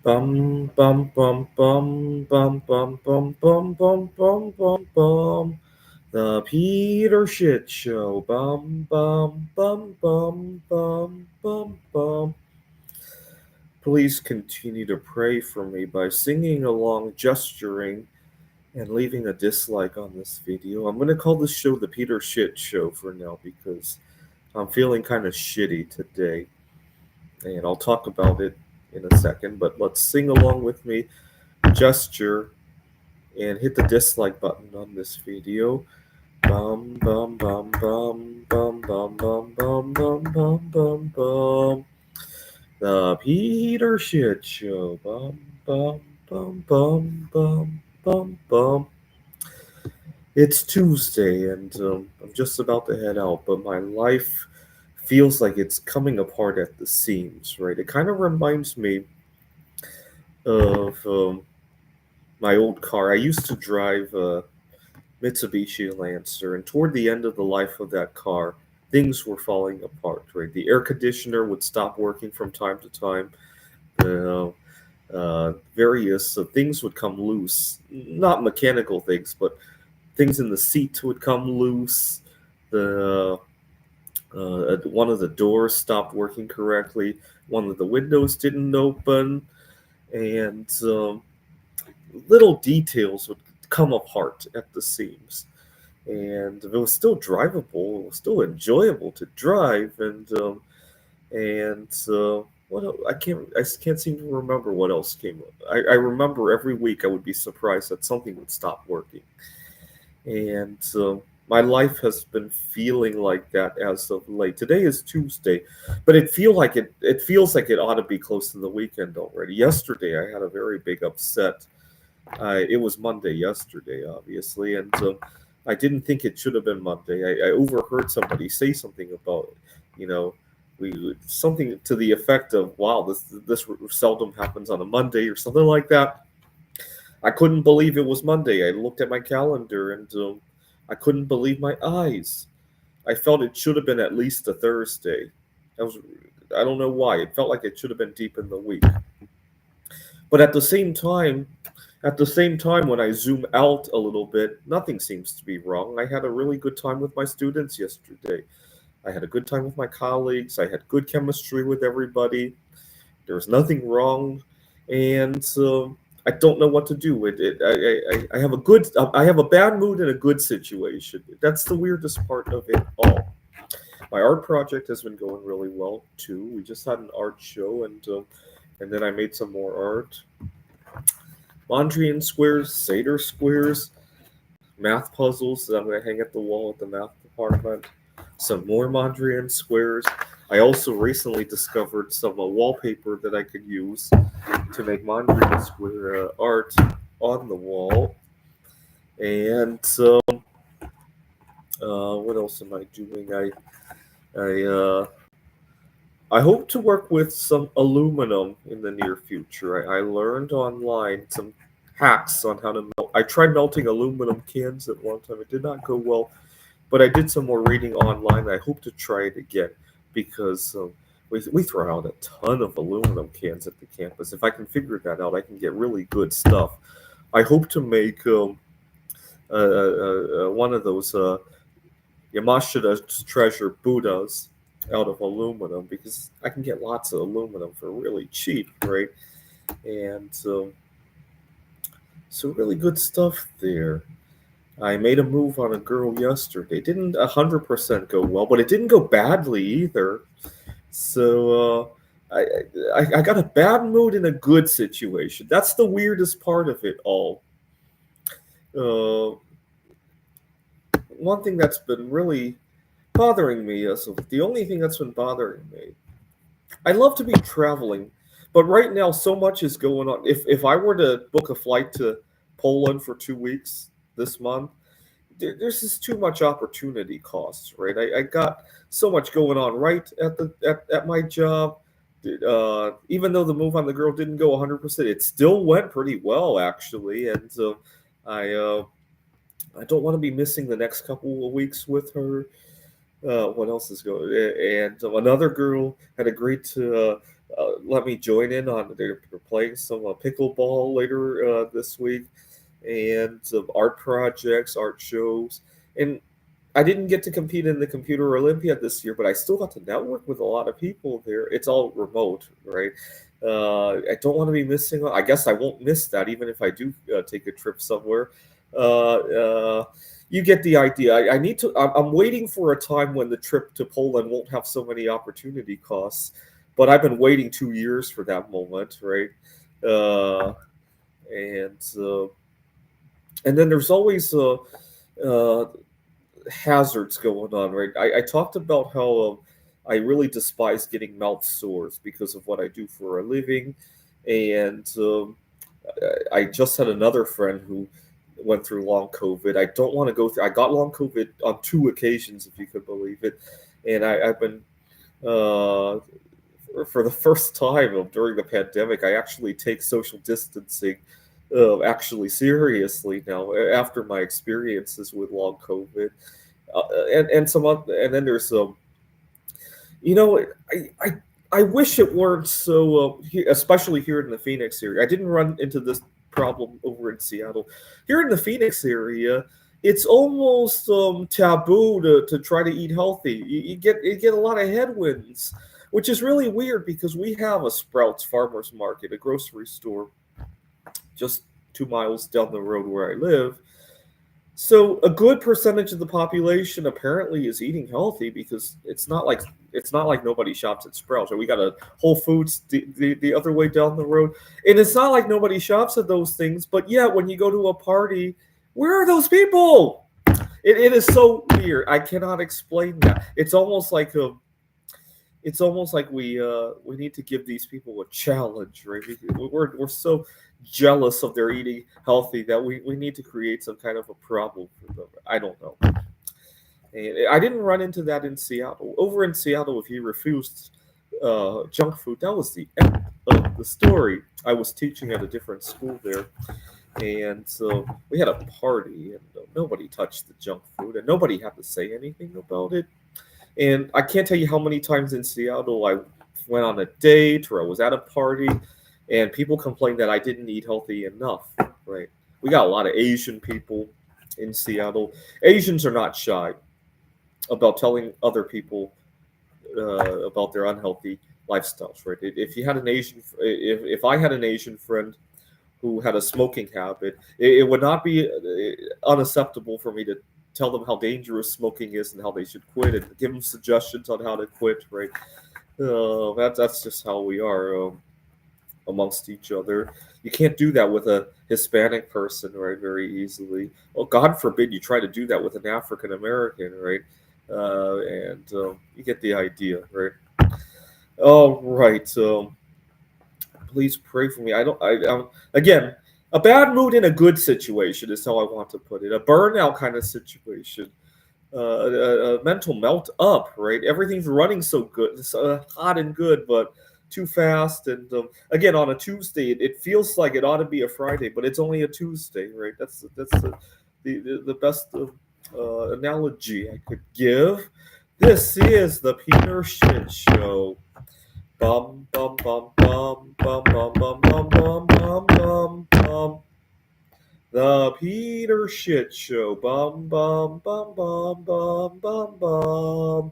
Bum bum bum bum bum bum bum bum bum bum bum bum. The Peter Shit Show. Bum bum bum bum bum bum bum. Please continue to pray for me by singing along, gesturing, and leaving a dislike on this video. I'm gonna call this show the Peter Shit Show for now because I'm feeling kind of shitty today, and I'll talk about it in a second. But let's sing along with me, gesture, and hit the dislike button on this video. Bum bum bum bum bum bum bum bum bum bum bum bum. The Peter Shit Show. Bum bum bum bum bum bum bum. It's Tuesday, and I'm just about to head out, but my life feels like it's coming apart at the seams. Right? It kind of reminds me of my old car. I used to drive Mitsubishi Lancer, and toward the end of the life of that car, things were falling apart. Right, the air conditioner would stop working from time to time. The various things would come loose, not mechanical things, but things in the seat would come loose. The one of the doors stopped working correctly. One of the windows didn't open, and little details would come apart at the seams. And it was still drivable. It was still enjoyable to drive, and what else? I can't seem to remember what else came up. I remember every week I would be surprised that something would stop working, and my life has been feeling like that as of late. Today is Tuesday, but it feels like it ought to be close to the weekend already. Yesterday I had a very big upset. It was Monday yesterday, obviously, and I didn't think it should have been Monday. I overheard somebody say something about, you know, something to the effect of, "Wow, this seldom happens on a Monday" or something like that. I couldn't believe it was Monday. I looked at my calendar and I couldn't believe my eyes. I felt it should have been at least a Thursday. I was, I don't know why. It felt like it should have been deep in the week. But at the same time, when I zoom out a little bit, nothing seems to be wrong. I had a really good time with my students yesterday. I had a good time with my colleagues. I had good chemistry with everybody. There was nothing wrong, and I don't know what to do. I have I have a bad mood in a good situation. That's the weirdest part of it all. My art project has been going really well too. We just had an art show, and then I made some more art. Mondrian squares, Seder squares, math puzzles that I'm going to hang at the wall at the math department. Some more Mondrian squares. I also recently discovered some wallpaper that I could use to make Mondrian square art on the wall. And what else am I doing? I hope to work with some aluminum in the near future. I learned online some hacks on how to melt. I tried melting aluminum cans at one time. It did not go well, but I did some more reading online. I hope to try it again because we throw out a ton of aluminum cans at the campus. If I can figure that out, I can get really good stuff. I hope to make one of those Yamashita's treasure Buddhas out of aluminum because I can get lots of aluminum for really cheap, right? And so really good stuff there. I made a move on a girl yesterday. It didn't 100% go well, but it didn't go badly either. So I got a bad mood in a good situation. That's the weirdest part of it all. Uh, One thing that's been really bothering me is the only thing that's been bothering me. I love to be traveling, but right now so much is going on. If I were to book a flight to Poland for 2 weeks this month, there's just too much opportunity costs, right? I got so much going on right at my job. Even though the move on the girl didn't go 100%, it still went pretty well actually, and I uh, I don't want to be missing the next couple of weeks with her. What else is going? And another girl had agreed to let me join in on. They're playing some pickleball later this week, and some art projects, art shows, and I didn't get to compete in the Computer Olympiad this year, but I still got to network with a lot of people there. It's all remote, right? I don't want to be missing. I guess I won't miss that, even if I do take a trip somewhere. Uh, uh, you get the idea. I need to. I'm waiting for a time when the trip to Poland won't have so many opportunity costs. But I've been waiting 2 years for that moment, right? Uh, and and then there's always uh, hazards going on, right? I talked about how I really despise getting mouth sores because of what I do for a living, and I just had another friend who went through long COVID. I don't want to go through. I got long COVID on 2 occasions, if you could believe it, and I've been uh, for the first time during the pandemic. I actually take social distancing actually seriously now after my experiences with long COVID and and then there's you know I I wish it weren't so especially here in the Phoenix area. I didn't run into this problem over in Seattle. Here in the Phoenix area, it's almost taboo to try to eat healthy. You get a lot of headwinds, which is really weird because we have a Sprouts Farmers Market, a grocery store just 2 miles down the road where I live. So a good percentage of the population apparently is eating healthy because it's not like nobody shops at Sprouts. Or we got a Whole Foods the other way down the road, and it's not like nobody shops at those things. But yet, when you go to a party, where are those people? It is so weird. I cannot explain that. It's almost like we need to give these people a challenge, right? We're so jealous of their eating healthy that we need to create some kind of a problem for them. I don't know. And I didn't run into that in Seattle. Over in Seattle, if you refused junk food, that was the end of the story. I was teaching at a different school there, and so we had a party, and nobody touched the junk food, and nobody had to say anything about it. And I can't tell you how many times in Seattle I went on a date or I was at a party and people complained that I didn't eat healthy enough, right? We got a lot of Asian people in Seattle. Asians are not shy about telling other people about their unhealthy lifestyles, right? If you had an if I had an Asian friend who had a smoking habit, it would not be unacceptable for me to tell them how dangerous smoking is and how they should quit and give them suggestions on how to quit, right? That's just how we are amongst each other. You can't do that with a Hispanic person, right? Very easily. Well, God forbid you try to do that with an African American, right? And you get the idea, right? All right. Please pray for me. I don't. Again, a bad mood in a good situation is how I want to put it. A burnout kind of situation, a mental melt up. Right, everything's running so good, it's hot and good, but too fast. And again, on a Tuesday, it feels like it ought to be a Friday, but it's only a Tuesday. Right, that's the best analogy I could give. This is the Peter Schmidt Show. Bum bum bum bum bum bum bum bum bum bum bum bum. The Peter Shit Show. Bum bum bum bum bum bum bum.